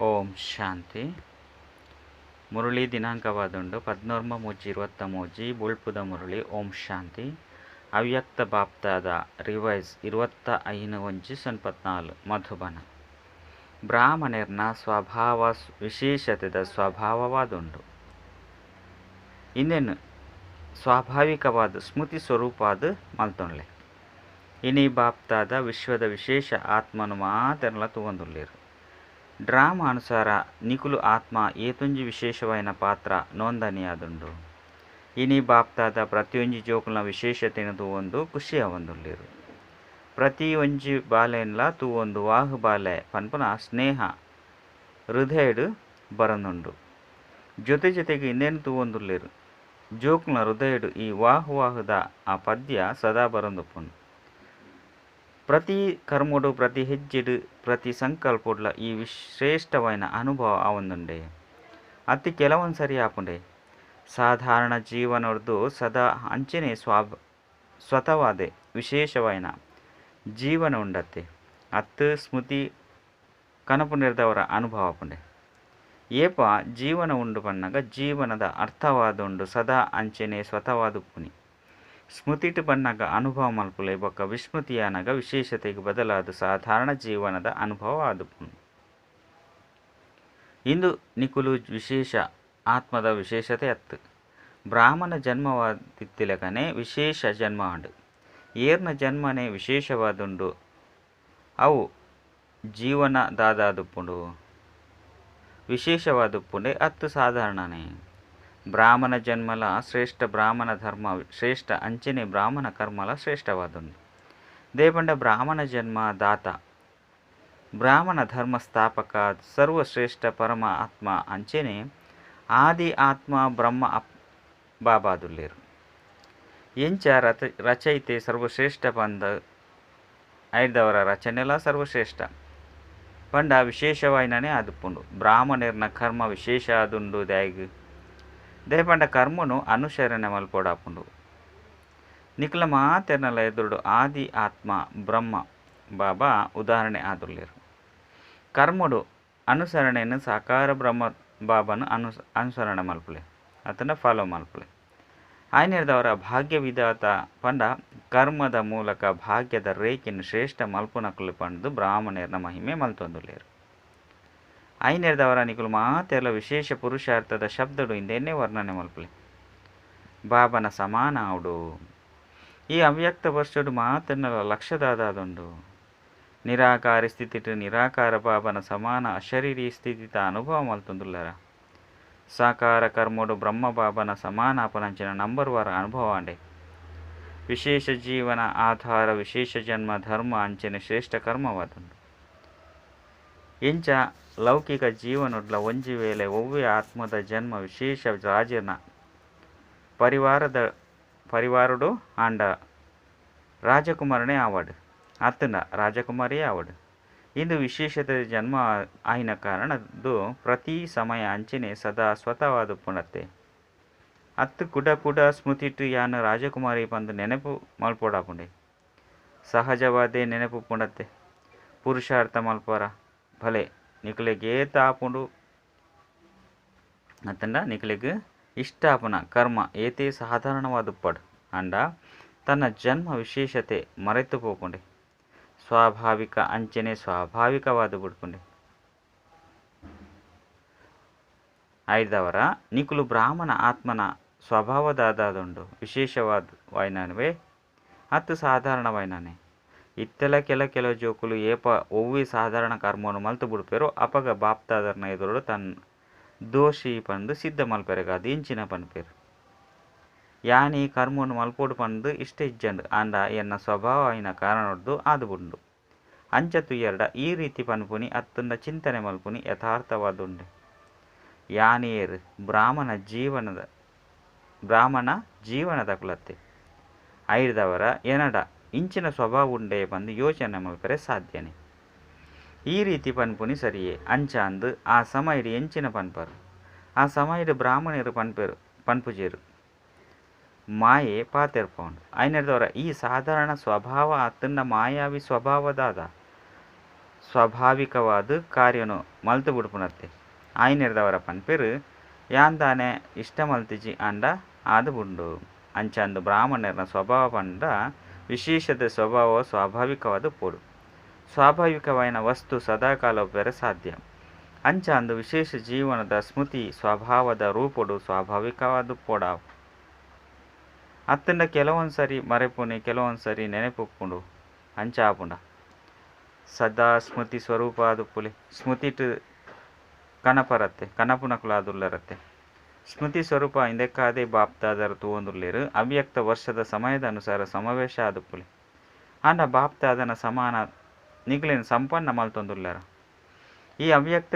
ಓಂ ಶಾಂತಿ. ಮುರಳಿ ದಿನಾಂಕವಾದುಂಡು 13/3/23 ಬುಳ್ಪುದ ಮುರಳಿ. ಓಂ ಶಾಂತಿ. ಅವ್ಯಕ್ತ ಬಾಪ್ತಾದ ರಿವೈಸ್ 25/1/94 ಮಧುಬನ. ಬ್ರಾಹ್ಮಣರ್ನ ಸ್ವಭಾವ ವಿಶೇಷತೆದ ಸ್ವಭಾವವಾದುಂಡು. ಇನ್ನೇನು ಸ್ವಾಭಾವಿಕವಾದ ಸ್ಮೃತಿ ಸ್ವರೂಪಾದ ಮಲ್ತೊಂಡ್ಲೆ. ಇನಿ ಬಾಪ್ತಾದ ವಿಶ್ವದ ವಿಶೇಷ ಆತ್ಮನು ಮಾತೆರ್ಲ ತೂವೊಂದುಲ್ಲೇರು. ಡ್ರಾಮಾ ಅನುಸಾರ ನಿಕುಲು ಆತ್ಮ ಏತೊಂಜಿ ವಿಶೇಷವಾಯಿನ ಪಾತ್ರ ನೋಂದಣಿಯಾದುಂಡು. ಇನಿ ಬಾಪ್ತಾದ ಪ್ರತಿಯೊಂಜಿ ಜೋಕುಲ್ನ ವಿಶೇಷತೆಯನ್ನು ತೂವೊಂದು ಖುಷಿ ಆವೊಂದುಲ್ಲೇರು. ಪ್ರತಿ ಒಂಜಿ ಬಾಲೆನ್ಲ ತೂವೊಂದು ವಾಹು ಬಾಲೆ ಪನ್ಪುನ ಸ್ನೇಹ ಹೃದಯಡು ಬರೊಂದುಂಡು. ಜೊತೆಗೆ ಇನ್ನೇನು ತೂವೊಂದುಲ್ಲೇರು. ಜೋಕುಲ್ನ ಹೃದಯಡು ಈ ವಾಹುದ ಆ ಪದ್ಯ ಸದಾ ಬರೊಂದುಪ್ಪುಂಡು. ಪ್ರತಿ ಕರ್ಮಡು ಪ್ರತಿ ಹೆಜ್ಜೆಡು ಪ್ರತಿ ಸಂಕಲ್ಪಡ್ಲ ಈ ಶ್ರೇಷ್ಠವಾಯಿನ ಅನುಭವ ಆವೊಂದುಂಡೆ. ಅತಿ ಕೆಲವೊಂದು ಸರಿ ಆಪುಂಡೆ. ಸಾಧಾರಣ ಜೀವನದ್ದು ಸದಾ ಅಂಚನೆ ಸ್ವತವಾದೆ ವಿಶೇಷವಾಯಿನ ಜೀವನ ಉಂಡತ್ತೆ. ಅತ್ತು ಸ್ಮೃತಿ ಕನಪುಂಡಿರ್ದವರ ಅನುಭವ ಆಪುಂಡೆ. ಏಪ ಜೀವನ ಉಂಡು ಪನ್ನಗ ಜೀವನದ ಅರ್ಥವಾದುಂಡು ಸದಾ ಅಂಚನೆ ಸ್ವತವಾದುಪ್ಪುನಿ. ಸ್ಮೃತಿಟು ಬನ್ನಗ ಅನುಭವ ಮಲ್ಪುಲೆ ಬೊಕ್ಕ ವಿಸ್ಮೃತಿಯಾನಗ ವಿಶೇಷತೆಗೆ ಬದಲಾದ ಸಾಧಾರಣ ಜೀವನದ ಅನುಭವ ಆದುಪ್ಪುಂಡು. ಇಂದು ನಿಕುಲು ವಿಶೇಷ ಆತ್ಮದ ವಿಶೇಷತೆ ಅತ್ತು. ಬ್ರಾಹ್ಮಣ ಜನ್ಮವಾದಿತ್ತಿಲಕನೆ ವಿಶೇಷ ಜನ್ಮ ಉಂಡು. ಏರ್ನ ಜನ್ಮನೆ ವಿಶೇಷವಾದುಂಡು. ಅವು ಜೀವನದಾದುಪ್ಪುಂಡು ವಿಶೇಷವಾದುಪ್ಪುಂಡೆ ಅತ್ತು ಸಾಧಾರಣನೇ. ಬ್ರಾಹ್ಮಣ ಜನ್ಮಲ ಶ್ರೇಷ್ಠ ಬ್ರಾಹ್ಮಣ ಧರ್ಮ ಶ್ರೇಷ್ಠ ಅಂಚನೆ ಬ್ರಾಹ್ಮಣ ಕರ್ಮಲ ಶ್ರೇಷ್ಠವಾದುಂಡು. ದೇಪಂಡ ಬ್ರಾಹ್ಮಣ ಜನ್ಮ ದಾತ ಬ್ರಾಹ್ಮಣ ಧರ್ಮ ಸ್ಥಾಪಕ ಸರ್ವಶ್ರೇಷ್ಠ ಪರಮ ಆತ್ಮ ಅಂಚನೆ ಆದಿ ಆತ್ಮ ಬ್ರಹ್ಮ ಬಾಬಾದುಲ್ಲೇರು. ಎಂಚ ರಚಯಿತೆ ಸರ್ವಶ್ರೇಷ್ಠ ಪಂದ ಐದವರ ರಚನೆಲ ಸರ್ವಶ್ರೇಷ್ಠ ಪಂಡ ವಿಶೇಷವಾಯಿನೇ ಆದುಪ್ಪುಂಡು. ಬ್ರಾಹ್ಮಣರ್ನ ಕರ್ಮ ವಿಶೇಷ ಆದುಂಡು. ದೇಪಂಡ ಕರ್ಮನು ಅನುಸರಣೆ ಮಲ್ಪೋಡಾಪುಂಡು. ನಿಕ್ಲ ಮಾತೆರ್ನಲ ಎದುರುಡು ಆದಿ ಆತ್ಮ ಬ್ರಹ್ಮ ಬಾಬಾ ಉದಾಹರಣೆ ಆದುಲ್ಲೇರು. ಕರ್ಮಡು ಅನುಸರಣೆಯನ್ನು ಸಾಕಾರ ಬ್ರಹ್ಮ ಬಾಬಾನು ಅನುಸರಣೆ ಮಲ್ಪುಲೆ ಅದನ್ನು ಫಾಲೋ ಮಲ್ಪುಲೆ. ಆಯ್ನೆರ್ದವರ ಭಾಗ್ಯ ವಿಧಾತ ಪಂಡ ಕರ್ಮದ ಮೂಲಕ ಭಾಗ್ಯದ ರೇಖೆಯನ್ನು ಶ್ರೇಷ್ಠ ಮಲ್ಪುನಕುಲು ಪಂಡು ಬ್ರಾಹ್ಮಣರ್ನ ಮಹಿಮೆ ಮಲ್ತೊಂದುಲ್ಲೇರು. ಐನೆರ್ದವರ ನಿಕುಲು ಮಾತೆರ್ಲ ವಿಶೇಷ ಪುರುಷಾರ್ಥದ ಶಬ್ದಡು ಇಂದೆನ್ನೇ ವರ್ಣನೆ ಮಲ್ಪುಲೆ. ಬಾಬನ ಸಮಾನ ಅವಡು. ಈ ಅವ್ಯಕ್ತ ವರ್ಷಡು ಮಾತೆರ್ನಲ ಲಕ್ಷದಾದುಂಡು. ನಿರಾಕಾರಿ ಸ್ಥಿತಿಟು ನಿರಾಕಾರ ಬಾಬನ ಸಮಾನ ಅಶರೀರಿ ಸ್ಥಿತಿತ ಅನುಭವ ಮಲ್ತೊಂದುಲ್ಲರ. ಸಾಕಾರ ಕರ್ಮಡು ಬ್ರಹ್ಮ ಬಾಬನ ಸಮಾನ ಅಪನಂಚಿನ ನಂಬರ್ ವಾರ ಅನುಭವ ಅಂಡೆ. ವಿಶೇಷ ಜೀವನ ಆಧಾರ ವಿಶೇಷ ಜನ್ಮ ಧರ್ಮ ಅಂಚನೆ ಶ್ರೇಷ್ಠ ಕರ್ಮವಾದುಂಡು. ಎಂಚ ಲೌಕಿಕ ಜೀವನೊಡ್ಲ ಒಂಜಿ ವೇಳೆ ಒವ್ವೆ ಆತ್ಮದ ಜನ್ಮ ವಿಶೇಷ ರಾಜನ ಪರಿವಾರಡು ಆಂಡ ರಾಜಕುಮಾರನೇ ಆವಡು ಅತ್ತನ ರಾಜಕುಮಾರಿಯೇ ಆವಡು. ಇಂದು ವಿಶೇಷತೆ ಜನ್ಮ ಆಯ್ನ ಕಾರಣದ್ದು ಪ್ರತಿ ಸಮಯ ಅಂಚನೆ ಸದಾ ಸ್ವತವಾದುಪ್ಪುಣತ್ತೆ. ಅತ್ತು ಕುಡ ಸ್ಮೃತಿಟು ಯಾನ ರಾಜಕುಮಾರಿ ಪಂದು ನೆನಪು ಮಲ್ಪೋಡಾಪುಂಡೆ. ಸಹಜವಾದೇ ನೆನಪು ಪುಂಡತ್ತೆ. ಪುರುಷಾರ್ಥ ಮಲ್ಪರ ಭಲೆ ನಿಕ್ಲೆಗ್ ಏತ ಆಪುಂಡು ಅತ್ತಂಡ ನಿಕ್ಲೆಗ್ ಇಷ್ಟ ಆಪುನ ಕರ್ಮ ಏತೇ ಸಾಧಾರಣವಾದುಪ್ಪಡು ಅಂಡ ತನ್ನ ಜನ್ಮ ವಿಶೇಷತೆ ಮರೆತು ಪೋಪುಂಡೆ. ಸ್ವಾಭಾವಿಕ ಅಂಚನೆ ಸ್ವಾಭಾವಿಕವಾದ ಬಿಡ್ಪುಂಡೆ. ಐದವರ ನಿಕುಲು ಬ್ರಾಹ್ಮಣ ಆತ್ಮನ ಸ್ವಭಾವದಾದುಂಡು ವಿಶೇಷವಾದ ವೈನವೇ ಅತ್ತು ಸಾಧಾರಣವೈನನೇ. ಇತ್ತೆಲ ಕೆಲ ಜೋಕುಲು ಏಪ ಒವ್ವಿ ಸಾಧಾರಣ ಕರ್ಮವನ್ನು ಮಲ್ತು ಬಿಡ್ಪೇರು ಅಪಗ ಬಾಪ್ತಾದರ್ನ ಎದುರುಡು ತನ್ನ ದೋಷಿ ಪಂದು ಸಿದ್ಧ ಮಲ್ಪೆರೆಗಾದು ಇಂಚಿನ ಪನ್ಪೇರು. ಯಾನಿ ಕರ್ಮವನ್ನು ಮಲ್ಪೋಡು ಪಂದು ಇಷ್ಟ ಇಜ್ಜಂಡು ಅಂಡ ಎನ್ನ ಸ್ವಭಾವ అయిన ಕಾರಣದ್ದು ಆದುಬುಂಡು. ಅಂಚತ್ತು ಎರಡ ಈ ರೀತಿ ಪನ್ಪುನಿ ಅತ್ತುಂಡ ಚಿಂತನೆ ಮಲ್ಪುನಿ ಯಥಾರ್ಥವಾದುಂಡೆ. ಯಾನಿಯೇರು ಬ್ರಾಹ್ಮಣ ಜೀವನದ ಕುಲತ್ತೆ. ಐದವರ ಎನಡ ಇಂಚಿನ ಸ್ವಭಾವ ಉಂಡೆ ಬಂದು ಯೋಚನೆ ಮಲ್ಪರೆ ಸಾಧ್ಯನೇ. ಈ ರೀತಿ ಪನ್ಪುನಿ ಸರಿಯೇ ಅಂಚ ಅಂದು ಆ ಸಮಯಡು ಎಂಚಿನ ಪನ್ಪರು. ಆ ಸಮಯಡು ಬ್ರಾಹ್ಮಣರು ಪನ್ಪುಜೇರು ಮಾಯೆ ಪಾತೆರ್ಪೌಂಡು. ಐನೆರ್ದವರ ಈ ಸಾಧಾರಣ ಸ್ವಭಾವ ಅತ್ತನ್ನ ಮಾಯಾವಿ ಸ್ವಭಾವದಾದ ಸ್ವಾಭಾವಿಕವಾದ ಕಾರ್ಯನು ಮಲ್ತು ಬಿಡ್ಪುನತ್ತೆ ಆಯ್ನಿರ್ದವರ ಪನ್ಪೆರು ಯಾಂದಾನೆ ಇಷ್ಟ ಮಲ್ತಿಜಿ ಅಂಡ ಆದು ಬುಂಡು ಅಂಚಂದು ಬ್ರಾಹ್ಮಣರ ಸ್ವಭಾವ ಪಂಡ ವಿಶೇಷದ ಸ್ವಭಾವ ಸ್ವಾಭಾವಿಕವಾದ ಪೋಡು ಸ್ವಾಭಾವಿಕವಾದ ವಸ್ತು ಸದಾಕಾಲ ಬೇರೆ ಸಾಧ್ಯ ಅಂಚ ಅಂದು ವಿಶೇಷ ಜೀವನದ ಸ್ಮೃತಿ ಸ್ವಭಾವದ ರೂಪಡು ಸ್ವಾಭಾವಿಕವಾದ ಪೋಡಾವು ಅತ್ತಂಡ ಕೆಲವೊಂದು ಸರಿ ಮರೆಪುನಿ ಕೆಲವೊಂದು ಸರಿ ನೆನಪುಪ್ಪುಂಡು ಅಂಚ ಆಪುಂಡ ಸದಾ ಸ್ಮೃತಿ ಸ್ವರೂಪ ಆದುಪ್ಪುಲಿ ಸ್ಮೃತಿಟ್ ಕನಪರತ್ತೆ ಕನಪುನಕುಲಾದುಲ್ಲರತ್ತೆ ಸ್ಮೃತಿ ಸ್ವರೂಪ ಇಂದಕ್ಕಾದೇ ಬಾಪ್ತಾದರ ತೂವೊಂದುಲ್ಲೇರು ಅವ್ಯಕ್ತ ವರ್ಷದ ಸಮಯದ ಅನುಸಾರ ಸಮಾವೇಶ ಆದುಪ್ಪುಲಿ ಅಂಡ ಬಾಪ್ತಾದನ ಸಮಾನ ನಿಗ್ಲಿನ ಸಂಪನ್ನ ಮಲ್ತೊಂದುಲ್ಲರ ಈ ಅವ್ಯಕ್ತ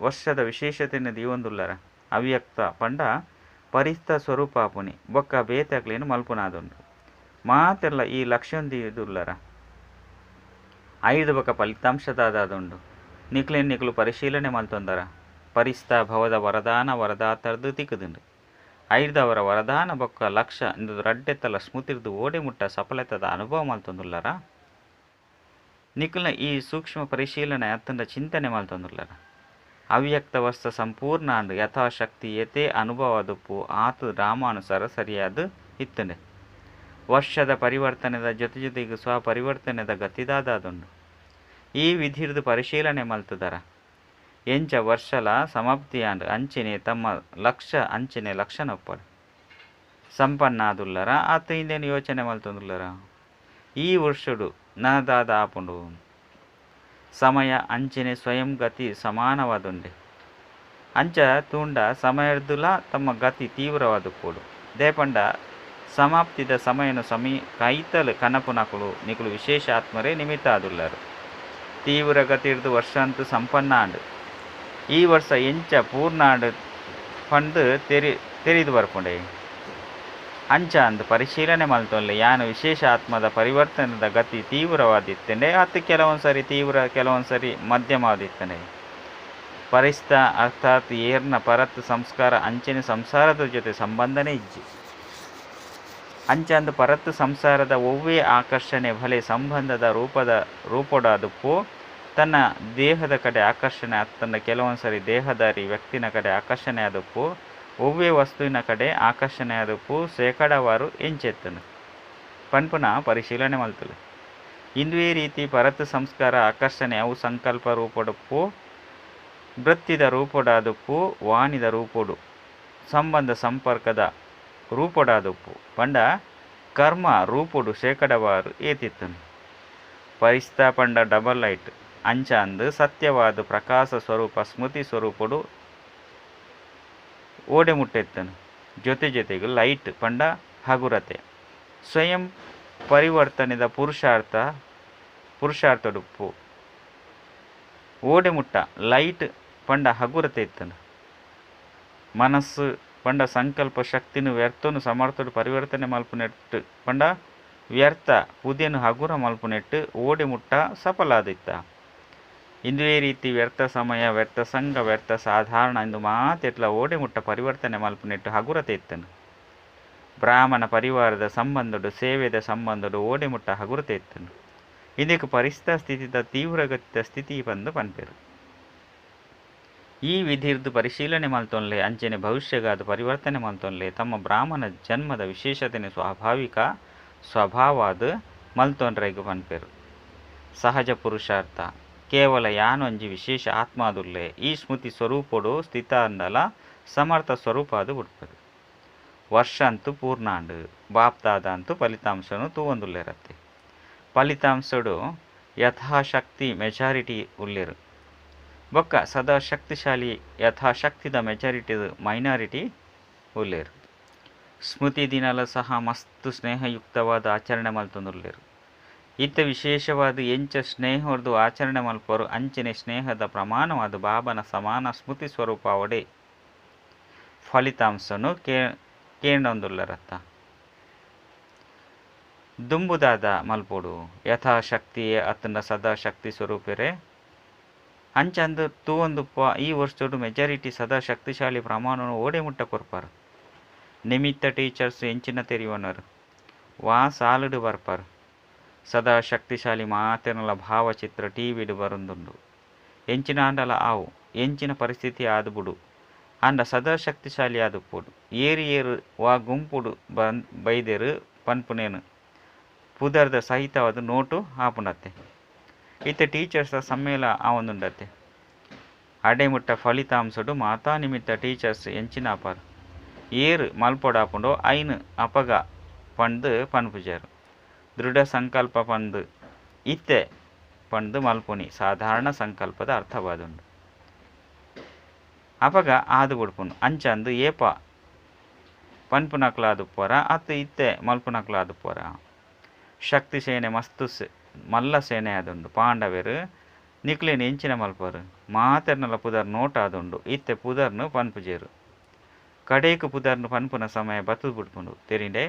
ವರ್ಷದ ವಿಶೇಷತೆಯನ್ನು ದೀವೊಂದುಲ್ಲರ ಅವ್ಯಕ್ತ ಪಂಡ ಪರಿಸ್ಥ ಸ್ವರೂಪ ಆಪುನಿ ಬೊಕ್ಕ ಬೇತಕ್ಲೇನು ಮಲ್ಪುನಾದುಂಡು ಮಾತೆಲ್ಲ ಈ ಲಕ್ಷ್ಯೊಂದಿದುಲ್ಲರ 5 ಬೊಕ್ಕ ಫಲಿತಾಂಶದಾದುಂಡು ನಿಕ್ಲು ಪರಿಶೀಲನೆ ಮಲ್ತೊಂದರ ಪರಿಸ್ಥ ಭವದ ವರದಾನ ವರದಾತರ್ದು ತಿಕ್ಕದುಂಡು 5ದವರ ವರದಾನ ಬೊಕ್ಕ ಲಕ್ಷ ಇಂದು ರಡ್ಡೆತ್ತಲ ಸ್ಮೃತಿರ್ದು ಓಡೆ ಮುಟ್ಟ ಸಫಲತದ ಅನುಭವ ಮಲ್ತೊಂದುಲ್ಲರ ನಿಕ್ಲಿನ ಈ ಸೂಕ್ಷ್ಮ ಪರಿಶೀಲನೆ ಅತ್ತಂಡ ಚಿಂತನೆ ಮಲ್ತೊಂದುಲ್ಲರ ಅವ್ಯಕ್ತ ವಸ್ತು ಸಂಪೂರ್ಣ ಅಂಡು ಯಥಾಶಕ್ತಿ ಏತೇ ಅನುಭವ ದುಪ್ಪು ಆತು ರಾಮಾನುಸಾರ ಸರಿಯಾದ ಇತ್ತಂಡೆ ವರ್ಷದ ಪರಿವರ್ತನೆದ ಜೊತೆಗೆ ಸ್ವಪರಿವರ್ತನೆದ ಗತಿದಾದುಂಡು ಈ ವಿಧಿರ್ದು ಪರಿಶೀಲನೆ ಮಲ್ತುದರ ಎಂಚ ವರ್ಷಲ ಸಮಾಪ್ತಿ ಅಂಡ್ ಅಂಚಿನೆ ತಮ್ಮ ಅಂಚಿನೆ ಲಕ್ಷಣಪ್ಪಡು ಸಂಪನ್ನ ಆದುಲ್ಲರ ಆತ ಹಿಂದೇನು ಯೋಚನೆ ಮಲ್ತೊಂದುಲ್ಲರ ಈ ವರ್ಷಡು ನನದಾದ ಆಪುಂಡು ಸಮಯ ಅಂಚಿನೆ ಸ್ವಯಂ ಗತಿ ಸಮಾನವಾದುಂಡೆ ಅಂಚ ತೂಂಡ ಸಮಯರ್ದುಲ ತಮ್ಮ ಗತಿ ತೀವ್ರವಾದುಪ್ಪುಡು ದೇಪಂಡ ಸಮಾಪ್ತಿದ ಸಮಯನು ಕೈತಲು ಕನಪುನಕುಲು ನಿಕುಲು ವಿಶೇಷ ಆತ್ಮರೇ ನಿಮಿತ್ತ ಆದುಲ್ಲರು ತೀವ್ರ ಗತಿರ್ದು ವರ್ಷ ಅಂತೂ ಸಂಪನ್ನ ಆಂಡು ಈ ವರ್ಷ ಎಂಚ ಪೂರ್ಣ ಆಂಡು ಪಂಡು ತೆರಿದು ಬರ್ಪುಂಡೆ ಅಂಚ ಅಂದು ಪರಿಶೀಲನೆ ಮಲ್ತೊಲ್ಲೆ ಯಾನು ವಿಶೇಷ ಆತ್ಮದ ಪರಿವರ್ತನದ ಗತಿ ತೀವ್ರವಾದಿತ್ತಂಡೆ ಅತ್ತು ಕೆಲವೊಂದು ಸರಿ ತೀವ್ರ ಕೆಲವೊಂದು ಸರಿ ಮಧ್ಯಮವಾದಿತ್ತಂಡೆ ಪರಿಸ್ಥ ಅರ್ಥಾತ್ ಏರ್ನ ಪರತ್ ಸಂಸ್ಕಾರ ಅಂಚಿನ ಸಂಸಾರದ ಜೊತೆ ಸಂಬಂಧನೇ ಇಜ್ಜಿ ಅಂಚ ಅಂದು ಪರತ್ ಸಂಸಾರದ ಒವ್ವೇ ಆಕರ್ಷಣೆ ಭಲೆ ಸಂಬಂಧದ ರೂಪಡಾದುಪ್ಪು ತನ್ನ ದೇಹದ ಕಡೆ ಆಕರ್ಷಣೆ ಅತ್ತಂದ ಕೆಲವೊಂದು ಸರಿ ದೇಹದಾರಿ ವ್ಯಕ್ತಿನ ಕಡೆ ಆಕರ್ಷಣೆ ಆದುಪ್ಪು ಒವ್ವೇ ವಸ್ತುವಿನ ಕಡೆ ಆಕರ್ಷಣೆ ಆದುಪ್ಪು ಶೇಕಡವಾರು ಎಂಚೆತ್ತನು ಪನ್ಪುನ ಪರಿಶೀಲನೆ ಮಲ್ತಲು ಇಂದುವೇ ರೀತಿ ಪರತ್ ಸಂಸ್ಕಾರ ಆಕರ್ಷಣೆ ಅವು ಸಂಕಲ್ಪ ರೂಪಡುಪ್ಪು ವೃತ್ತಿದ ರೂಪಡಾದುಪ್ಪು ವಾಣಿದ ರೂಪಡು ಸಂಬಂಧ ಸಂಪರ್ಕದ ರೂಪಡಾದುಪ್ಪು ಪಂಡ ಕರ್ಮ ರೂಪುಡು ಶೇಕಡವಾರು ಏತಿತ್ತನು ಪರಿಸ್ಥ ಪಂಡ ಡಬಲ್ ಲೈಟ್ ಅಂಚ ಅಂದು ಸತ್ಯವಾದ ಪ್ರಕಾಶ ಸ್ವರೂಪ ಸ್ಮೃತಿ ಸ್ವರೂಪಡು ಓಡೆ ಮುಟ್ಟೆತ್ತನು ಜೊತೆಗೆ ಲೈಟ್ ಪಂಡ ಹಗುರತೆ ಸ್ವಯಂ ಪರಿವರ್ತನೆದ ಪುರುಷಾರ್ಥಡುಪ್ಪು ಓಡೆ ಮುಟ್ಟ ಲೈಟ್ ಪಂಡ ಹಗುರತೆ ಇತ್ತನು ಮನಸ್ಸು ಪಂಡ ಸಂಕಲ್ಪ ಶಕ್ತಿನು ವ್ಯರ್ಥನು ಸಮರ್ಥಡು ಪರಿವರ್ತನೆ ಮಲ್ಪುನೆಟ್ಟು ಪಂಡ ವ್ಯರ್ಥ ಪುದಿಯನ್ನು ಹಗುರ ಮಲ್ಪುನೆಟ್ಟು ಓಡೆ ಮುಟ್ಟ ಸಫಲಾದಿತ್ತ ಇಂದುವೇ ರೀತಿ ವ್ಯರ್ಥ ಸಮಯ ವ್ಯರ್ಥ ಸಂಘ ವ್ಯರ್ಥ ಸಾಧಾರಣ ಇಂದು ಮಾತೆಟ್ಲ ಓಡೆ ಮುಟ್ಟ ಪರಿವರ್ತನೆ ಮಲ್ಪುನೆಟ್ಟು ಹಗುರತೆ ಇತ್ತನು ಬ್ರಾಹ್ಮಣ ಪರಿವಾರದ ಸಂಬಂಧಡು ಸೇವೆದ ಸಂಬಂಧಡು ಓಡೆ ಮುಟ್ಟ ಹಗುರತೆ ಇತ್ತನು ಇದಕ್ಕೆ ಪರಿಸ್ಥ ಸ್ಥಿತಿದ ತೀವ್ರಗತಿದ ಸ್ಥಿತಿ ಬಂದು ಪನ್ಪೆರು ಈ ವಿಧಿರ್ದು ಪರಿಶೀಲನೆ ಮಲ್ತೊನ್ಲೆ ಅಂಚನೆ ಭವಿಷ್ಯಗಾದ ಪರಿವರ್ತನೆ ಮಲ್ತೊನ್ಲೆ ತಮ್ಮ ಬ್ರಾಹ್ಮಣ ಜನ್ಮದ ವಿಶೇಷತೆನೆ ಸ್ವಾಭಾವಿಕ ಸ್ವಭಾವಾದ ಮಲ್ತೊನ್ರೆಗು ಪನ್ಪೆರು ಸಹಜ ಪುರುಷಾರ್ಥ ಕೇವಲ ಯಾನೊಂಜಿ ವಿಶೇಷ ಆತ್ಮಾದುಲ್ಲೆ ಈ ಸ್ಮೃತಿ ಸ್ವರೂಪಡು ಸ್ಥಿತ ಅಂದಲ ಸಮರ್ಥ ಸ್ವರೂಪ ಅದು ಬಿಡ್ಪದು ವರ್ಷ ಅಂತೂ ಪೂರ್ಣಾಂಡು ಬಾಪ್ತಾದ ಅಂತೂ ಫಲಿತಾಂಶನು ತೂವೊಂದುಲ್ಲೆರತ್ತೆ ಫಲಿತಾಂಶಡು ಯಥಾಶಕ್ತಿ ಮೆಜಾರಿಟಿ ಉಲ್ಲೆರು ಬೊಕ್ಕ ಸದಾ ಶಕ್ತಿಶಾಲಿ ಯಥಾಶಕ್ತಿದ ಮೆಜಾರಿಟಿದು ಮೈನಾರಿಟಿ ಉಲ್ಲೇರು ಸ್ಮೃತಿ ದಿನಲ ಸಹ ಮಸ್ತು ಸ್ನೇಹಯುಕ್ತವಾದ ಆಚರಣೆ ಮಲ್ತೊಂದುಲ್ಲೇರು ಇತ್ತ ವಿಶೇಷವಾದ ಎಂಚ ಸ್ನೇಹದ್ದು ಆಚರಣೆ ಮಲ್ಪರು ಅಂಚನೆ ಸ್ನೇಹದ ಪ್ರಮಾಣವಾದ ಬಾಬನ ಸಮಾನ ಸ್ಮೃತಿ ಸ್ವರೂಪ ಒಡೆ ಫಲಿತಾಂಶನು ಕೇಂಡೊಂದುಲ್ಲರತ್ತ ದುಂಬುದಾದ ಮಲ್ಪೊಡು ಯಥಾಶಕ್ತಿಯೇ ಅತ್ತಂಡ ಸದಾ ಶಕ್ತಿ ಸ್ವರೂಪರೇ ಅಂಚಂದು ತೂವೊಂದುಪ್ಪ ಈ ವರ್ಷಡು ಮೆಜಾರಿಟಿ ಸದಾ ಶಕ್ತಿಶಾಲಿ ಪ್ರಮಾಣವನ್ನು ಓಡೆ ಮುಟ್ಟ ಕೊರ್ಪಾರು ನಿಮಿತ್ತ ಟೀಚರ್ಸ್ ಎಂಚಿನ ತೆರಿವನರು ವಾ ಸಾಲುಡು ಬರ್ಪಾರು ಸದಾ ಶಕ್ತಿಶಾಲಿ ಮಾತೆನಲ ಭಾವಚಿತ್ರ ಟಿವಿಡು ಬರುಂದುಂಡು. ಎಂಚಿನ ಆಂಡಲ ಆವು ಎಂಚಿನ ಪರಿಸ್ಥಿತಿ ಆದುಬುಡು ಅಂಡ ಸದಾ ಶಕ್ತಿಶಾಲಿ ಆದುಪ್ಪುಡು. ಏರು ಏರು ವಾ ಗುಂಪುಡು ಬೈದೆರು ಪನ್ಪುನೇನು ಪುದರ್ದ ಸಹಿತವಾದ ನೋಟು ಆಪುಂಡತ್ತೆ. ಇತ್ತೆ ಟೀಚರ್ಸ ಸಮ್ಮೇಳ ಆವೊಂದುಂಡತ್ತೆ. ಅಡೆಮುಟ್ಟ ಫಲಿತಾಂಶಡು ಮಾತಾ ನಿಮಿತ್ತ ಟೀಚರ್ಸ್ ಎಂಚಿನ ಆಪಾರು ಏರು ಮಲ್ಪೊಡಾಪುಂಡೋ ಐನು ಅಪಗ ಪಂದು ಪನ್ಪುಜಾರು. ದೃಢ ಸಂಕಲ್ಪ ಪಂದು ಇತ್ತೆ ಪಂದು ಮಲ್ಪುನಿ ಸಾಧಾರಣ ಸಂಕಲ್ಪದ ಅರ್ಥವಾದುಂಡು. ಅಪಗ ಆದು ಬುಡ್ಪುನು ಅಂಚಂದು ಏಪ ಪನ್ಪುನಕ್ಲಾದುಪ್ಪರ ಅತ್ತು ಇತ್ತೆ ಮಲ್ಪುನಕ್ಲಾದುಪ್ಪರ. ಶಕ್ತಿ ಸೇನೆ ಮಸ್ತು ಮಲ್ಲ ಸೇನೆ ಆದುಂಡು. ಪಾಂಡವೆರು ನಿಕ್ಲೇನು ಎಂಚಿನ ಮಲ್ಪರು ಮಾತೆರ್ನಲ ಪುದರ್ ನೋಟ ಆದುಂಡು. ಇತ್ತೆ ಪುದರ್ನು ಪನ್ಪುಜೇರು. ಕಡೇಕು ಪುದರ್ನು ಪನ್ಪುನ ಸಮಯ ಬತ್ತುದು ಬಿಡ್ಪುಂಡು ತೆರಿಂಡೆ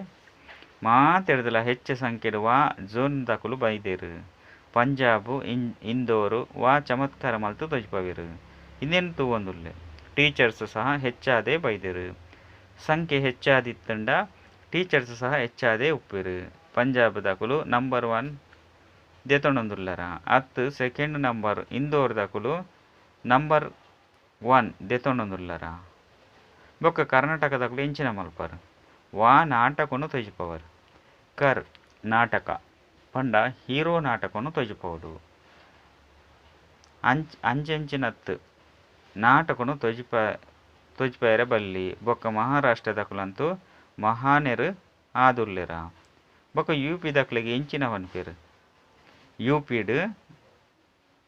ಮಾತೆಡ್ದಲ ಹೆಚ್ಚು ಸಂಖ್ಯೆಡು ವಾ ಜೋನ್ ದಕುಲು ಬೈದೇರು. ಪಂಜಾಬು ಇಂದೋರು ವಾ ಚಮತ್ಕಾರ ಮಲ್ತು ತೊಜ್ಪವಿರು. ಇನ್ನೇನು ತೂವೊಂದುಲ್ಲೆ ಟೀಚರ್ಸ್ ಸಹ ಹೆಚ್ಚಾದೇ ಬೈದೇರು. ಸಂಖ್ಯೆ ಹೆಚ್ಚಾದಿತ್ತಂಡ ಟೀಚರ್ಸ್ ಸಹ ಹೆಚ್ಚಾದೇ ಉಪ್ಪಿರು. ಪಂಜಾಬ್ ದಕುಲು ನಂಬರ್ 1 ದೆತೊಂಡೊಂದುಲ್ಲರ ಅತ್ತು ಸೆಕೆಂಡ್ ನಂಬರ್ ಇಂದೋರ್ ದಕುಲು ನಂಬರ್ 1 ದೆತೊಂಡೊಂದುಲ್ಲರ. ಬೊಕ್ಕ ಕರ್ನಾಟಕ ದಕುಲು ಎಂಚಿನ ಮಲ್ಪರು ವಾ ನಾಟಕನು ತೊಜ್ಪವರು. ಕರ್ ನಾಟಕ ಪಂಡ ಹೀರೋ ನಾಟಕನು ತೊಜ್ಪೋಡು. ಅಂಚೆಂಚಿನತ್ತು ನಾಟಕನು ತೊಜ್ಪೇರೆ ಬಲ್ಲಿ. ಬೊಕ್ಕ ಮಹಾರಾಷ್ಟ್ರ ದಕುಲಂತೂ ಮಹಾನೆರು ಆದುಲ್ಲೆರ. ಬೊಕ್ಕ ಯುಪಿ ದಕ್ಲಿಗೆ ಎಂಚಿನ ಪನ್ಪೇರು ಯುಪಿಡ್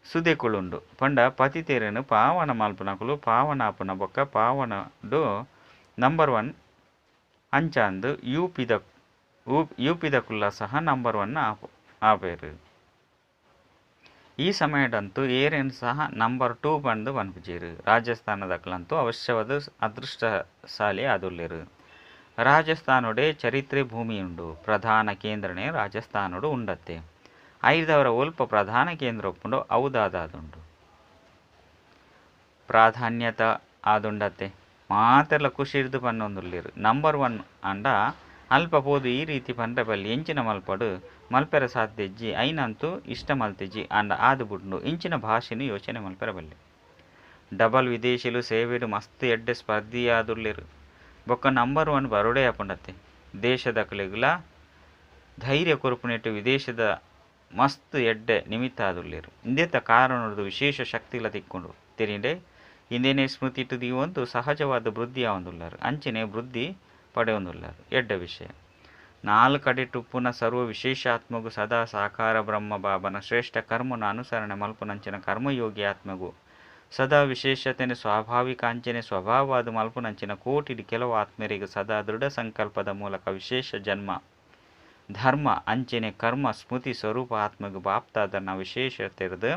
ಸುದೆಕುಳುಂಡು ಪಂಡ ಪತಿತೇರನು ಪಾವನ ಮಲ್ಪುನಕುಲು ಪಾವನಾಪುನ ಬೊಕ್ಕ ಪಾವನಡು ನಂಬರ್ 1 ಅಂಚಾಂದು ಯುಪಿದಕುಲ್ಲ ಸಹ ನಂಬರ್ 1 ಆಪೇರು. ಈ ಸಮಯದಂತೂ ಏರೇನು ಸಹ ನಂಬರ್ 2 ಬಂದು ಪನ್ಪುಜೇರು. ರಾಜಸ್ಥಾನದಕ್ಲಂತೂ ಅವಶ್ಯವಾದ ಅದೃಷ್ಟಶಾಲಿ ಆದುಲ್ಲೆರು. ರಾಜಸ್ಥಾನೊಡೆ ಚರಿತ್ರೆ ಭೂಮಿಯುಂಡು. ಪ್ರಧಾನ ಕೇಂದ್ರನೇ ರಾಜಸ್ಥಾನೊಡು ಉಂಡತ್ತೆ. ಐದವರ ಒಲ್ಪ ಪ್ರಧಾನ ಕೇಂದ್ರ ಒಪ್ಪುಂಡು ಔದಾದುಂಡು. ಪ್ರಾಧಾನ್ಯತ ಆದುಂಡತ್ತೆ. ಮಾತೆರ್ಲ ಖುಷಿ ಹಿಡ್ದು ಪನ್ನೊಂದುಲ್ಲೆರು. ನಂಬರ್ 1 ಅಂಡ ಅಲ್ಪ ಪೋದು ಈ ರೀತಿ ಪಂಡ್ರೆ ಬಲ್ಲಿ ಎಂಚಿನ ಮಲ್ಪಡು ಮಲ್ಪೆರ ಸಾಧ್ಯಜ್ಜಿ ಐನಂತೂ ಇಷ್ಟ ಮಲ್ತೆಜ್ಜಿ ಅಂಡ ಆದು ಬುಡ್ಡು ಇಂಚಿನ ಭಾಷೆನು ಯೋಚನೆ ಮಲ್ಪೆರ ಬಲ್ಲೆ. ಡಬಲ್ ವಿದೇಶಿಲು ಸೇವೆಡು ಮಸ್ತ್ ಎಡ್ಡೆ ಸ್ಪರ್ಧಿಯಾದುಲ್ಲೆರು. ಬೊಕ್ಕ ನಂಬರ್ 1 ಬರೋಡೆ ಆಪುಂಡತ್ತೆ. ದೇಶದಕ್ಲೆಗ್ಲ ಧೈರ್ಯ ಕೊರುಪುನೆಟ್ಟು ವಿದೇಶದ ಮಸ್ತ್ ಎಡ್ಡೆ ನಿಮಿತ್ತ ಆದುಲ್ಲೆರು. ಇಂದೆತ್ತ ಕಾರಣದು ವಿಶೇಷ ಶಕ್ತಿಲ ತಿಕ್ಕೊಂಡು ತೆರಿಂಡೆ ಇಂದೇನೆ ಸ್ಮೃತಿಟ್ಟು ದೀವೊಂದು ಸಹಜವಾದ ವೃದ್ಧಿ ಆವೊಂದುಲ್ಲಾರು. ಅಂಚನೆ ವೃದ್ಧಿ ಪಡೆಯೊಂದುಲ್ಲಾರು ಎಡ್ಡ ವಿಷಯ. 4 ಕಡೆಟು ಪುನಃ ಸರ್ವ ವಿಶೇಷಾತ್ಮಗು ಸದಾ ಸಾಕಾರ ಬ್ರಹ್ಮ ಬಾಬನ ಶ್ರೇಷ್ಠ ಕರ್ಮನ ಅನುಸರಣೆ ಮಲ್ಪುನಂಚಿನ ಕರ್ಮಯೋಗಿ ಆತ್ಮಗು ಸದಾ ವಿಶೇಷತೆನೆ ಸ್ವಾಭಾವಿಕಾಂಚನೆ ಸ್ವಭಾವವಾದ ಮಲ್ಪುನಂಚಿನ ಕೋಟಿಡಿ ಕೆಲವು ಆತ್ಮರಿಗೆ ಸದಾ ದೃಢ ಸಂಕಲ್ಪದ ಮೂಲಕ ವಿಶೇಷ ಜನ್ಮ ಧರ್ಮ ಅಂಚನೆ ಕರ್ಮ ಸ್ಮೃತಿ ಸ್ವರೂಪ ಆತ್ಮಗು ಬಾಪ್ತಾದನ ವಿಶೇಷತೆರ್ದು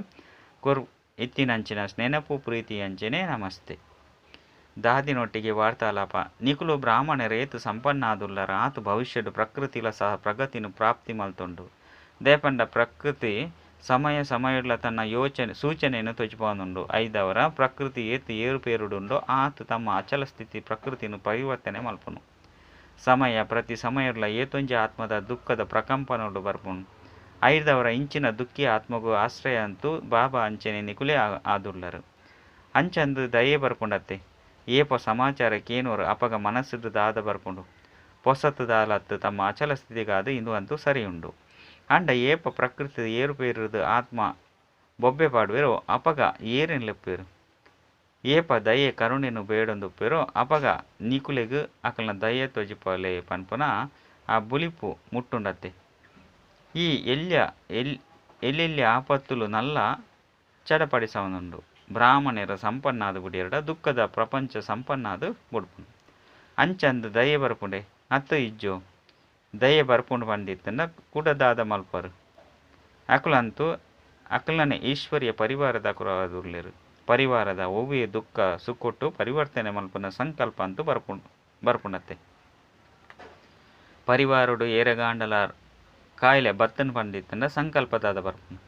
ಇತ್ತಿನಂಚಿನ ನೆನಪು ಪ್ರೀತಿ ಅಂಚನೆ ನಮಸ್ತೆ. ದಾದಿನೊಟ್ಟಿಗೆ ವಾರ್ತಾಲಾಪ ನಿಕುಲು ಬ್ರಾಹ್ಮಣರೇತು ಸಂಪನ್ನಾದುಲ್ಲರ ಆತು ಭವಿಷ್ಯಡು ಪ್ರಕೃತಿಲ ಸಹ ಪ್ರಗತಿನು ಪ್ರಾಪ್ತಿ ಮಲ್ತೊಂಡು. ದೇಪಂಡ ಪ್ರಕೃತಿ ಸಮಯಡ್ಲ ತನ್ನ ಸೂಚನೆಯನ್ನು ತೊಜ್ಪೊಂದುಂಡು. ಐದವರ ಪ್ರಕೃತಿ ಏತು ಏರುಪೇರುಡುಂಡೋ ಆತು ತಮ್ಮ ಅಚಲ ಸ್ಥಿತಿ ಪ್ರಕೃತಿನು ಪರಿವರ್ತನೆ ಮಲ್ಪುನು. ಪ್ರತಿ ಸಮಯಡ್ಲ ಏತೊಂಜಿ ಆತ್ಮದ ದುಃಖದ ಪ್ರಕಂಪನೋಡು ಬರ್ಪುನು. ಐದವರ ಇಂಚಿನ ದುಃಖಿ ಆತ್ಮಗೂ ಆಶ್ರಯ ಅಂತೂ ಬಾಬಾ ಅಂಚನೆ ನಿಕುಲೇ ಆದುಲ್ಲರು. ಅಂಚಂದು ದಯೆ ಬರ್ಪುಂಡತ್ತೆ. ಏಪ ಸಮಾಚಾರಕ್ಕೇನೋರು ಅಪಗ ಮನಸ್ಸುಡು ದಾದ ಬರ್ಪುಂಡು. ಪೊಸತು ದಾಲತ್ತು ತಮ್ಮ ಅಚಲ ಸ್ಥಿತಿಗಾದು ಇಂದು ಅಂತೂ ಸರಿಯುಂಡು. ಅಂಡ ಏಪ ಪ್ರಕೃತಿ ಏರುಪೇರುದು ಆತ್ಮ ಬೊಬ್ಬೆ ಪಾಡುವೆರೋ ಅಪಗ ಏರೇನು ಲೆಪ್ಪೇರು. ಏಪ ದಯೆ ಕರುಣೆನು ಬೇಡೊಂದುಪ್ಪೆರೋ ಅಪಗ ನಿಕುಲೆಗು ಅಕಲ್ನ ದಯೆ ತೊಜಿಪಲೆ ಪನ್ಪುನ ಆ ಬುಲಿಪು ಮುಟ್ಟುಂಡತ್ತೆ. ಈ ಎಲ್ಲೆಲ್ಲಿ ಆಪತ್ತುಲು ನಲ್ಲ ಚಡಪಡಿಸವನುಂಡು. ಬ್ರಾಹ್ಮಣರ ಸಂಪನ್ನಾದು ಬುಡಿಯರಡ ದುಃಖದ ಪ್ರಪಂಚ ಸಂಪನ್ನಾದು ಬುಡ್ಪುಂಡು. ಅಂಚಂದು ದಯೆ ಬರ್ಪುಂಡೆ ಅತ್ತು ಇಜ್ಜೋ ದಯೆ ಬರ್ಪುಂಡು ಪಂಡಿತ್ತಂಡ ಕುಡದಾದ ಮಲ್ಪರು. ಅಕುಲಂತೂ ಅಕಲ್ನೇ ಈಶ್ವರ್ಯ ಪರಿವಾರದ ಕುರಾದುರ್ಲೆರು. ಪರಿವಾರದ ಒವ್ವೆ ದುಃಖ ಸುಕ್ಕೊಟ್ಟು ಪರಿವರ್ತನೆ ಮಲ್ಪುನ ಸಂಕಲ್ಪ ಅಂತೂ ಬರ್ಪುಂಡತ್ತೆ. ಪರಿವಾರಡು ಏರಗಾಂಡಲ ಕಾಯಿಲೆ ಬತ್ತನ್ ಪಂಡಿತ್ತಂಡ ಸಂಕಲ್ಪದಾದ ಬರ್ಪುಂಡು.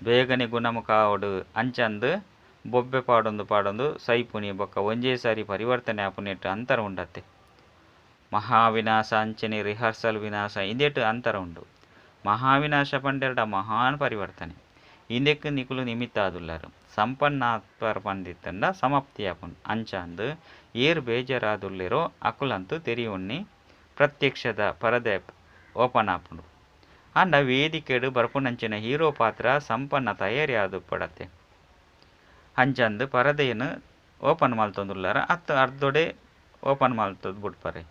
ಬೇಗನೆ ಗುಣಮುಖ ಆವಡು ಅಂಚಂದು ಬೊಬ್ಬೆ ಪಾಡೊಂದು ಸೈಪುನಿ ಬೊಕ್ಕ ಒಂಜೇ ಸಾರಿ ಪರಿವರ್ತನೆ ಆಪುನೆಟ್ಟು ಅಂತರ ಉಂಡತ್ತೆ. ಮಹಾವಿನಾಶ ಅಂಚನೆ ರಿಹರ್ಸಲ್ ವಿನಾಶ ಇಂದೇಟು ಅಂತರ ಉಂಡು. ಮಹಾವಿನಾಶ ಪಂಡೆರಡ ಮಹಾನ್ ಪರಿವರ್ತನೆ ಇಂದೆಕ್ ನಿಕುಲು ನಿಮಿತ್ತ ಆದುಲ್ಲಾರು ಸಂಪನ್ನಾತ್ಪರ ಪಂದಿತ್ತಂಡ ಸಮಾಪ್ತಿ ಆಪುಂಡು ಅಂಚಾಂದು ಏರು ಬೇಜಾರಾದುಲ್ಲೆರೋ ಅಕುಲಂತೂ ತೆರಿಯೊಣ್ಣಿ ಪ್ರತ್ಯಕ್ಷದ ಪರದೆ ಓಪನ್ ಆಪುಂಡು ಅಂಡ ವೇದಿಕೆಡು ಬರ್ಪುನಂಚಿನ ಹೀರೋ ಪಾತ್ರ ಸಂಪನ್ನ ತಯಾರಿ ಆದು ಪಡತ್ತೆ ಅಂಚಂದು ಪರದೆಯನ್ನು ಓಪನ್ ಮಲ್ತೊಂದುಲ್ಲಾರ ಅತ್ತು ಅರ್ಧೊಡೆ ಓಪನ್ ಮಲ್ತದ್ದು ಬಿಡ್ಪರೆ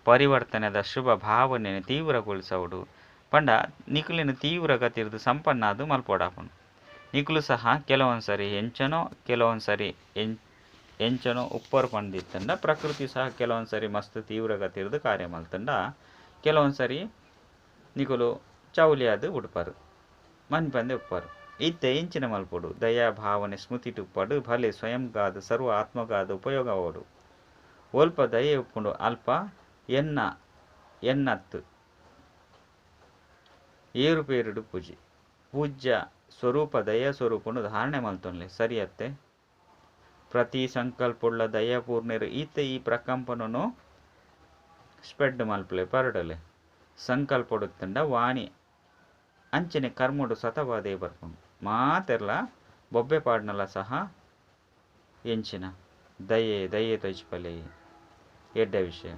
ಪರಿವರ್ತನೆದ ಶುಭ ಭಾವನೆಯನ್ನು ತೀವ್ರಗೊಳಿಸೋಡು ಪಂಡ ನಿಕುಲಿನ ತೀವ್ರ ಗತಿರ್ದು ಸಂಪನ್ನಾದು ಮಲ್ಪೋಡಾಪುಂಡು ನಿಕುಲು ಸಹ ಕೆಲವೊಂದು ಸರಿ ಕೆಲವೊಂದು ಸರಿ ಎಂಚನೋ ಉಪ್ಪರು ಪಂದಿತ್ತಂಡ ಪ್ರಕೃತಿ ಸಹ ಕೆಲವೊಂದು ಸರಿ ಮಸ್ತ್ ತೀವ್ರ ಗತಿರ್ದು ಕಾರ್ಯ ಮಲ್ತಂಡ ಕೆಲವೊಂದು ಸರಿ ನಿಕುಲು ಚೌಲಿಯಾದು ಉಡ್ಪರು ಮನ್ಪಂದೆ ಉಪ್ಪರು ಇತ್ತೆ ಇಂಚಿನ ಮಲ್ಪೊಡು ದಯಾ ಭಾವನೆ ಸ್ಮೃತಿ ಟುಪ್ಪಡು ಭಲೆ ಸ್ವಯಂಗಾದ ಸರ್ವ ಆತ್ಮಗಾದ ಉಪಯೋಗ ಓಡು ಒಲ್ಪ ದಯೆ ಉಪ್ಪುಂಡು ಅಲ್ಪ ಎನ್ನತ್ತು ಏರುಪೇರುಡು ಪೂಜ್ಯ ಸ್ವರೂಪ ದಯಾ ಸ್ವರೂಪನು ಧಾರಣೆ ಮಲ್ತೊನ್ಲೆ ಸರಿಯತ್ತೆ ಪ್ರತಿ ಸಂಕಲ್ಪುಳ್ಳ ದಯಾಪೂರ್ಣರು ಈತೆ ಈ ಪ್ರಕಂಪನನು ಸ್ಪ್ರೆಡ್ ಮಲ್ಪಲೆ ಪರಡಲೆ ಸಂಕಲ್ಪಡುತ್ತಂಡ ವಾಣಿ ಅಂಚನೆ ಕರ್ಮಡು ಸತವಾದೇ ಬರ್ಪುಂಡು ಮಾತೆರ್ಲ ಬೊಬ್ಬೆ ಪಾಡ್ನಲ ಸಹ ಎಂಚಿನ ದಯೆ ತೊಚ್ಪಲೆ ಎಡ್ಡ ವಿಷಯ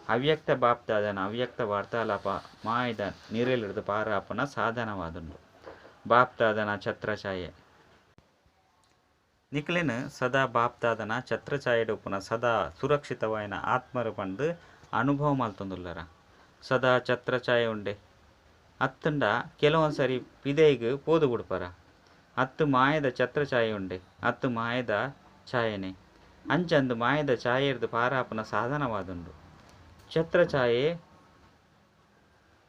ಅವ್ಯಕ್ತ ಬಾಪ್ತಾದನ ಅವ್ಯಕ್ತ ವಾರ್ತಾಲಾಪ ಮಾಯದ ನೀರೆಲಿಡ್ದು ಪಾರಾಪನ ಸಾಧನವಾದುಂಡು ಬಾಪ್ತಾದನ ಛತ್ರಛಾಯೆ ನಿಕ್ಲೆನ್ ಸದಾ ಬಾಪ್ತಾದನ ಛತ್ರಛಾಯೆಡು ಉಪ್ಪುನ ಸದಾ ಸುರಕ್ಷಿತವಾಯಿನ ಆತ್ಮರು ಪಂಡು ಅನುಭವ ಮಲ್ತೊಂದುಲ್ಲರ ಸದಾ ಛತ್ರಛಾಯೆ ಉಂಡೆ ಅತ್ತಂಡ ಕೆಲವೊಂದು ಸರಿ ಪಿದೈಗ್ ಪೋದು ಬಿಡ್ಪರ ಅತ್ತು ಮಾಯದ ಛತ್ರಛಾಯೆ ಉಂಡೆ ಅತ್ತು ಮಾಯದ ಛಾಯೆನೆ ಅಂಚಂದು ಮಾಯದ ಛಾಯೆರ್ದು ಪಾರಾಪನ ಸಾಧನವಾದುಂಡು ಛತ್ರಛಾಯೆ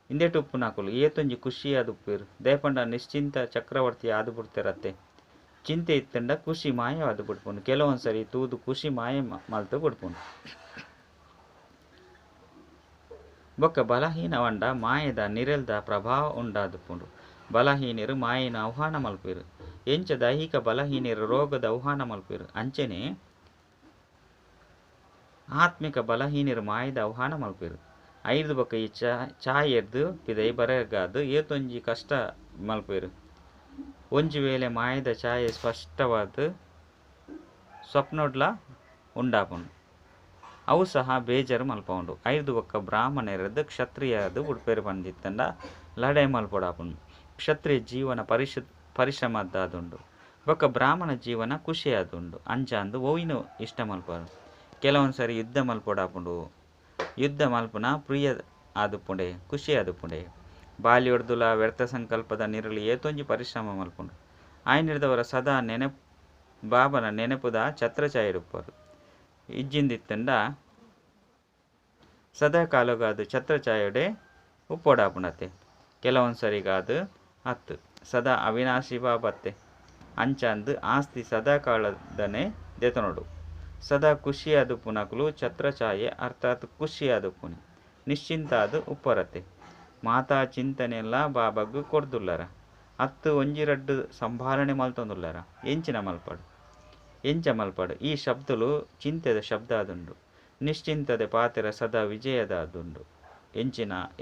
ಇಂದೆಟು ಉಪ್ಪು ನಾಕುಲು ಏತೊಂಜಿ ಖುಷಿಯಾದ ಉಪ್ಪೇರು ದೇಪಂಡ ನಿಶ್ಚಿಂತ ಚಕ್ರವರ್ತಿ ಆದು ಬಿಡ್ತಿರತ್ತೆ ಚಿಂತೆ ಇತ್ತಂಡ ಖುಷಿ ಮಾಯವಾದು ಬಿಡ್ಪುಂಡು ಕೆಲವೊಂದು ಸರಿ ತೂದು ಖುಷಿ ಮಾಯ ಮಲ್ತು ಬಿಡ್ಪುಂಡು ಬೊಕ್ಕ ಬಲಹೀನವಂಡ ಮಾಯದ ನಿರೆಲ್ದ ಪ್ರಭಾವ ಉಂಡಾದುಪುಂಡು ಬಲಹೀನರು ಮಾಯನ ಆಹ್ವಾನ ಮಲ್ಪೇರು ಎಂಚ ದೈಹಿಕ ಬಲಹೀನರು ರೋಗದ ಆಹ್ವಾನ ಮಲ್ಪೇರು ಅಂಚನೆ ಆತ್ಮಿಕ ಬಲಹೀನರು ಮಾಯದ ಆಹ್ವಾನ ಮಲ್ಪೇರು ಐದು ಬೊಕ್ಕ ಈ ಚಾಯೆರ್ದು ಪಿದೈ ಬರಗಾದು ಏತೊಂಜಿ ಕಷ್ಟ ಮಲ್ಪೇರು ಒಂಜಿ ವೇಳೆ ಮಾಯದ ಛಾಯೆ ಸ್ಪಷ್ಟವಾದ ಸ್ವಪ್ನೊಡ್ಲ ಉಂಡಾಪುಂಡು ಅವು ಸಹ ಬೇಜಾರು ಮಲ್ಪುಂಡು ಐದು ಬೊಕ್ಕ ಬ್ರಾಹ್ಮಣರದ್ದು ಕ್ಷತ್ರಿಯದು ಉಡ್ಪೇರು ಬಂದಿತ್ತಂಡ ಲಡೈ ಮಲ್ಪೊಡಾಪುಂಡು ಕ್ಷತ್ರಿಯ ಜೀವನ ಪರಿಶ್ರಮದ್ದಾದುಂಡು ಬೊಕ್ಕ ಬ್ರಾಹ್ಮಣ ಜೀವನ ಖುಷಿಯಾದುಂಡು ಅಂಚಾಂದು ಓಯ್ನು ಇಷ್ಟ ಮಲ್ಪರು ಕೆಲವೊಂದು ಸರಿ ಯುದ್ಧ ಮಲ್ಪೊಡಾಪುಂಡು ಯುದ್ಧ ಮಲ್ಪುನ ಪ್ರಿಯ ಆದುಪುಂಡೆ ಖುಷಿ ಆದುಪುಂಡೆ ಬಾಲ್ಯೊಡ್ದುಲ ವ್ಯರ್ಥ ಸಂಕಲ್ಪದ ನಿರಳಿ ಏತೊಂಜಿ ಪರಿಶ್ರಮ ಮಲ್ಪುಂಡು ಆಯ್ನಿಡ್ದವರ ಸದಾ ಬಾಬನ ನೆನಪುದ ಛತ್ರಛಾಯೆಡುಪ್ಪರು ಇಜ್ಜಿಂದಿತ್ತಂಡ ಸದಾ ಕಾಲಗಾದು ಛತ್ರಛಾಯೆಡೆ ಉಪ್ಪೊಡಾಪುಣತೆ ಕೆಲವೊಂದು ಸರಿಗಾದು ಅತ್ತು ಸದಾ ಅವಿನಾಶಿ ಬಾಬತ್ತೆ ಅಂಚಾಂದು ಆಸ್ತಿ ಸದಾ ಕಾಲದನೆ ದೆತನೊಡು ಸದಾ ಖುಷಿಯಾದು ಪುನಕುಲು ಛತ್ರಛಾಯೆ ಅರ್ಥಾತ್ ಖುಷಿಯಾದು ಪುನಿ ನಿಶ್ಚಿಂತಾದು ಉಪ್ಪರತೆ ಮಾತಾ ಚಿಂತನೆಲ್ಲ ಬಾಬಗ್ಗು ಕೊಡ್ದುಲ್ಲರ ಅತ್ತು ಒಂಜಿರಡ್ಡು ಸಂಭಾಲನೆ ಮಲ್ತೊಂದುಲ್ಲರ ಎಂಚಿನ ಮಲ್ಪಡು ಈ ಶಬ್ದಲು ಚಿಂತೆದ ಶಬ್ದ ಆದುಂಡು ನಿಶ್ಚಿಂತದೆ ಪಾತೆರ ಸದಾ ವಿಜಯದಾದುಂಡು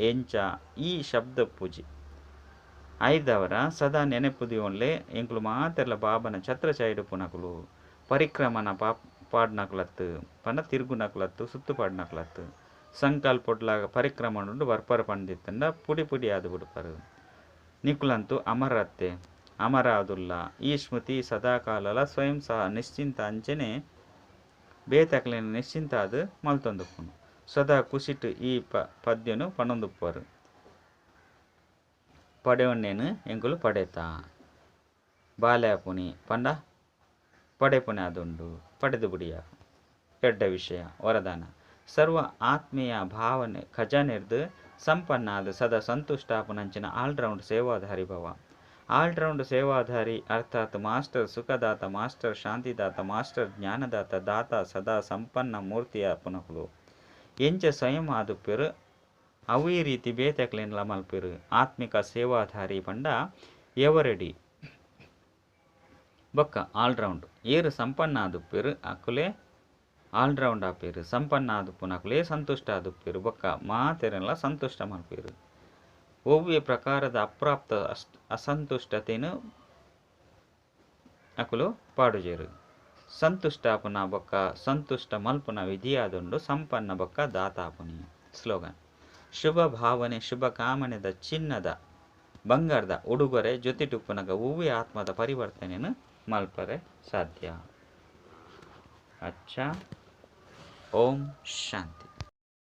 ಎಂಚ ಈ ಶಬ್ದ ಪೂಜಿ ಐದವರ ಸದಾ ನೆನೆಪುದಿ ಒಳ್ಳೆ ಎಂಕುಲು ಮಾತೆರ್ಲ ಬಾಬನ ಛತ್ರಛಾಯೆಡು ಪುನಕುಲು ಪರಿಕ್ರಮನ ಪಾಡ್ನಕ್ಲತ್ತು ಪಂಡ ತಿರುಗುನಕ್ಲತ್ತು ಸುತ್ತು ಪಾಡ್ನಕ್ಲತ್ತು ಸಂಕಲ್ಪೊಡ್ಲ ಪರಿಕ್ರಮಣುಂಡು ಬರ್ಪರ ಪಂಡಿತ್ತಂಡ ಪುಡಿ ಆದು ಬಿಡ್ಪರು ನಿಕುಲಂತೂ ಅಮರ ಆದುಲ್ಲ ಈ ಸ್ಮೃತಿ ಸದಾಕಾಲಲ ಸ್ವಯಂ ಸಹ ನಿಶ್ಚಿಂತ ಅಂಚನೆ ಬೇತಕ್ಲಿನ ನಿಶ್ಚಿಂತ ಅದು ಮಲ್ತೊಂದುಪ್ಪುನು ಸದಾ ಕುಸಿಟ್ಟು ಈ ಪದ್ಯನು ಪಣೊಂದುಪ್ಪರು ಪಡೆಯೊನ್ನೇನು ಎಂಕುಲು ಪಡೆತಾ ಬಾಲ್ಯಾಪುನಿ ಪಂಡ ಪಡೆಪುನೆ ಆದುಂಡು ಪಡೆದು ಬಿಡಿಯ ಎಡ್ಡ ವಿಷಯ ವರದಾನ ಸರ್ವ ಆತ್ಮೀಯ ಭಾವನೆ ಖಜಾನೆರ್ದು ಸಂಪನ್ನಾದ ಸದಾ ಸಂತುಷ್ಟಾಪುನಂಚಿನ ಆಲ್ರೌಂಡ್ ಸೇವಾಧಾರಿ ಭವ ಆಲ್ರೌಂಡ್ ಸೇವಾಧಾರಿ ಅರ್ಥಾತ್ ಮಾಸ್ಟರ್ ಸುಖದಾತ ಮಾಸ್ಟರ್ ಶಾಂತಿದಾತ ಮಾಸ್ಟರ್ ಜ್ಞಾನದಾತ ದಾತ ಸದಾ ಸಂಪನ್ನ ಮೂರ್ತಿಯ ಪುನಕುಲು ಎಂಚ ಸ್ವಯಂ ಆದುಪ್ಪೆರು ಅವು ಈ ರೀತಿ ಬೇತಕ್ಲೆನ್ಲ ಮಲ್ಪೆರು ಆತ್ಮಿಕ ಸೇವಾಧಾರಿ ಪಂಡ ಎವರೆಡಿ ಬೊಕ್ಕ ಆಲ್ರೌಂಡ್ ಏರು ಸಂಪನ್ನ ಆದುಪ್ಪೆರು ಅಕುಲೆ ಆಲ್ರೌಂಡ್ ಆಪೇರು ಸಂಪನ್ನ ಆದುಪ್ಪುನ ಅಕುಲೆ ಸಂತುಷ್ಟ ಆದುಪ್ಪೆರು ಬೊಕ್ಕ ಮಾತೆರೆಲ್ಲ ಸಂತುಷ್ಟ ಮಲ್ಪೇರು ಒವ್ವೆ ಪ್ರಕಾರದ ಅಪ್ರಾಪ್ತ ಅಸಂತುಷ್ಟತೆಯನ್ನು ಅಕುಲು ಪಾಡುಜೇರು. ಸಂತುಷ್ಟಾಪುನ ಬೊಕ್ಕ ಸಂತುಷ್ಟ ಮಲ್ಪುನ ವಿಧಿಯಾದುಂಡು ಸಂಪನ್ನ ಬೊಕ್ಕ ದಾತಾಪುನಿ. ಸ್ಲೋಗನ್: ಶುಭ ಭಾವನೆ ಶುಭ ಕಾಮನೆದ ಚಿನ್ನದ ಬಂಗಾರದ ಉಡುಗೊರೆ ಜೊತೆಟುಪ್ಪುನಗ ಹೂವಿ ಆತ್ಮದ ಪರಿವರ್ತನೆಯನ್ನು ಮಲ್ಪರೆ ಸಾಧ್ಯ. ಅಚ್ಚ. ಓಂ ಶಾಂತಿ.